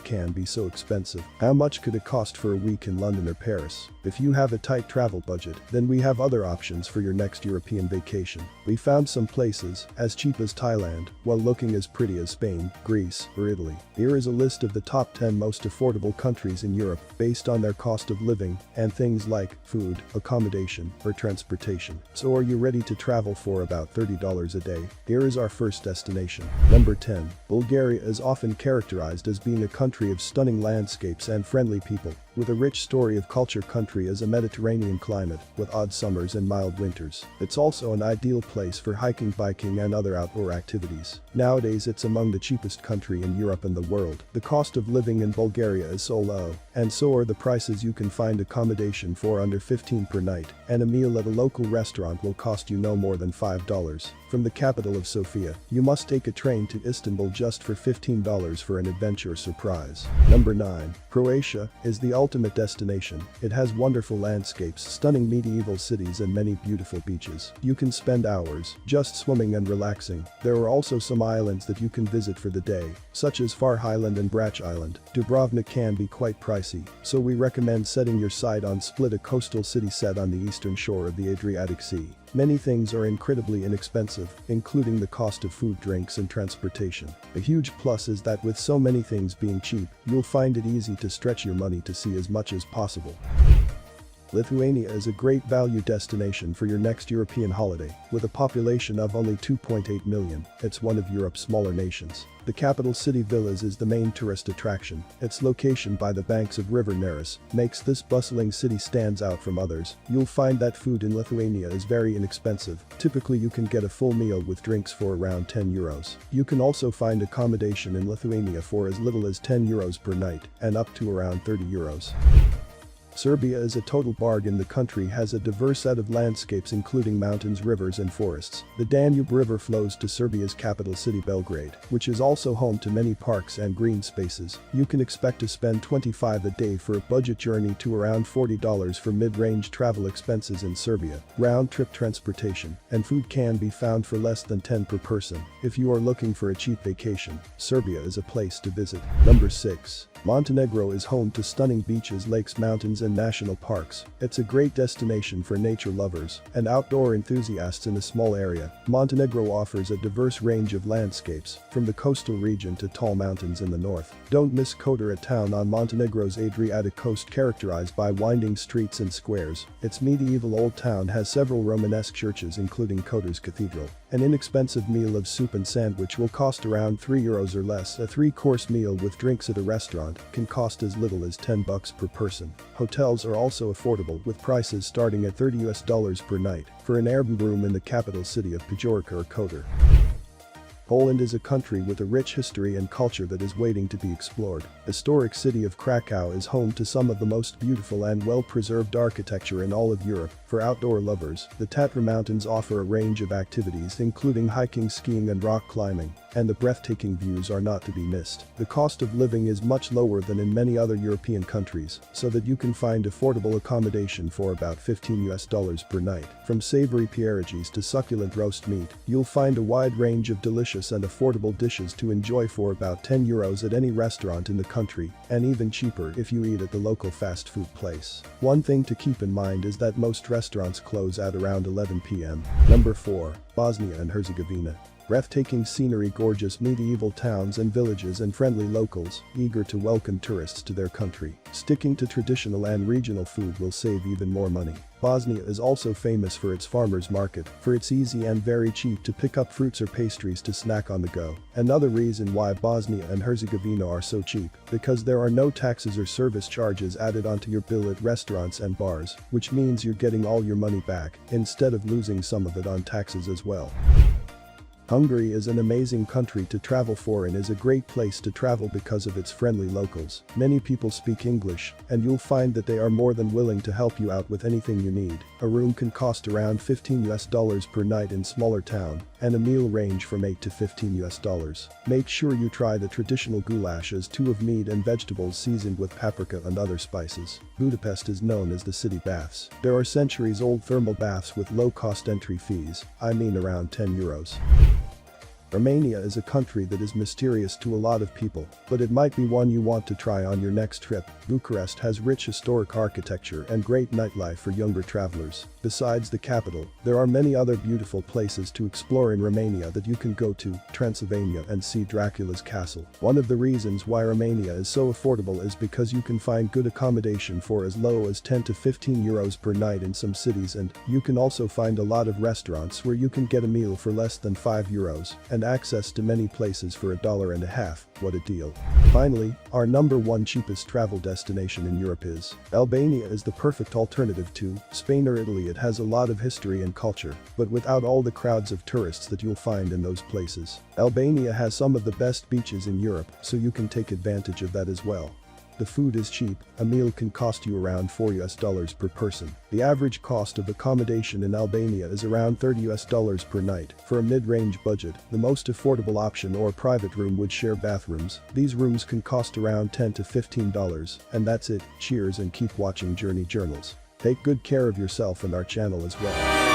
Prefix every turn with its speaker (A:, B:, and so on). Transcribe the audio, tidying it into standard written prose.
A: Can be so expensive. How much could it cost for a week in London or Paris? If you have a tight travel budget, then we have other options for your next European vacation. We found some places as cheap as Thailand, while looking as pretty as Spain, Greece, or Italy. Here is a list of the top 10 most affordable countries in Europe based on their cost of living and things like food, accommodation, or transportation. So are you ready to travel for about $30 a day? Here is our first destination. Number 10. Bulgaria is often characterized as being a country of stunning landscapes and friendly people. With a rich story of culture, country is a Mediterranean climate with odd summers and mild winters. It's also an ideal place for hiking, biking and other outdoor activities. Nowadays it's among the cheapest country in Europe and the world. The cost of living in Bulgaria is so low, and so are the prices. You can find accommodation for under $15 per night, and a meal at a local restaurant will cost you no more than $5. From the capital of Sofia, you must take a train to Istanbul just for $15 for an adventure surprise. Number 9. Croatia is the ultimate destination. It has wonderful landscapes, stunning medieval cities and many beautiful beaches. You can spend hours just swimming and relaxing. There are also some islands that you can visit for the day, such as Highland and Brach Island. Dubrovnik can be quite pricey, so we recommend setting your sight on Split, a coastal city set on the eastern shore of the Adriatic Sea. Many things are incredibly inexpensive, including the cost of food, drinks and transportation. A huge plus is that with so many things being cheap, you'll find it easy to stretch your money to see as much as possible. Lithuania is a great value destination for your next European holiday. With a population of only 2.8 million, it's one of Europe's smaller nations. The capital city Vilnius is the main tourist attraction. Its location by the banks of River Neris makes this bustling city stands out from others. You'll find that food in Lithuania is very inexpensive. Typically you can get a full meal with drinks for around €10. You can also find accommodation in Lithuania for as little as €10 per night and up to around €30. Serbia is a total bargain. The country has a diverse set of landscapes including mountains, rivers and forests. The Danube River flows to Serbia's capital city Belgrade, which is also home to many parks and green spaces. You can expect to spend $25 a day for a budget journey to around $40 for mid-range travel expenses in Serbia. Round-trip transportation and food can be found for less than $10 per person. If you are looking for a cheap vacation, Serbia is a place to visit. Number 6. Montenegro is home to stunning beaches, lakes, mountains and national parks. It's a great destination for nature lovers and outdoor enthusiasts in a small area. Montenegro offers a diverse range of landscapes, from the coastal region to tall mountains in the north. Don't miss Kotor, a town on Montenegro's Adriatic coast characterized by winding streets and squares. Its medieval old town has several Romanesque churches including Kotor's Cathedral. An inexpensive meal of soup and sandwich will cost around €3 or less. A 3-course meal with drinks at a restaurant can cost as little as $10 per person. Hotels are also affordable, with prices starting at $30 per night for an Airbnb room in the capital city of Pajorka or Kotor. Poland is a country with a rich history and culture that is waiting to be explored. Historic city of Krakow is home to some of the most beautiful and well-preserved architecture in all of Europe. For outdoor lovers, the Tatra Mountains offer a range of activities including hiking, skiing and rock climbing. and the breathtaking views are not to be missed. The cost of living is much lower than in many other European countries, so that you can find affordable accommodation for about $15 per night. From savory pierogies to succulent roast meat, you'll find a wide range of delicious and affordable dishes to enjoy for about €10 at any restaurant in the country, and even cheaper if you eat at the local fast food place. One thing to keep in mind is that most restaurants close at around 11 p.m. Number 4. Bosnia and Herzegovina. Breathtaking scenery, gorgeous medieval towns and villages, and friendly locals eager to welcome tourists to their country. Sticking to traditional and regional food will save even more money. Bosnia is also famous for its farmers market, for it's easy and very cheap to pick up fruits or pastries to snack on the go. Another reason why Bosnia and Herzegovina are so cheap, because there are no taxes or service charges added onto your bill at restaurants and bars, which means you're getting all your money back, instead of losing some of it on taxes as well. Hungary is an amazing country to travel for and is a great place to travel because of its friendly locals. Many people speak English, and you'll find that they are more than willing to help you out with anything you need. A room can cost around $15 per night in smaller town, and a meal range from $8 to $15. Make sure you try the traditional goulashes, two of meat and vegetables seasoned with paprika and other spices. Budapest is known as the city baths. There are centuries-old thermal baths with low-cost entry fees, I mean around €10. Romania is a country that is mysterious to a lot of people, but it might be one you want to try on your next trip. Bucharest has rich historic architecture and great nightlife for younger travelers. Besides the capital, there are many other beautiful places to explore in Romania that you can go to, Transylvania, and see Dracula's castle. One of the reasons why Romania is so affordable is because you can find good accommodation for as low as €10 to €15 per night in some cities, and you can also find a lot of restaurants where you can get a meal for less than €5 and access to many places for $1.50. What a deal. Finally, our number 1 cheapest travel destination in Europe is Albania. Is the perfect alternative to Spain or Italy. It has a lot of history and culture, but without all the crowds of tourists that you'll find in those places. Albania has some of the best beaches in Europe, so you can take advantage of that as well. The food is cheap, a meal can cost you around $4 per person. The average cost of accommodation in Albania is around $30 per night. For a mid-range budget, the most affordable option or private room would share bathrooms. These rooms can cost around $10 to $15, and that's it. Cheers and keep watching Journey Journals. Take good care of yourself and our channel as well.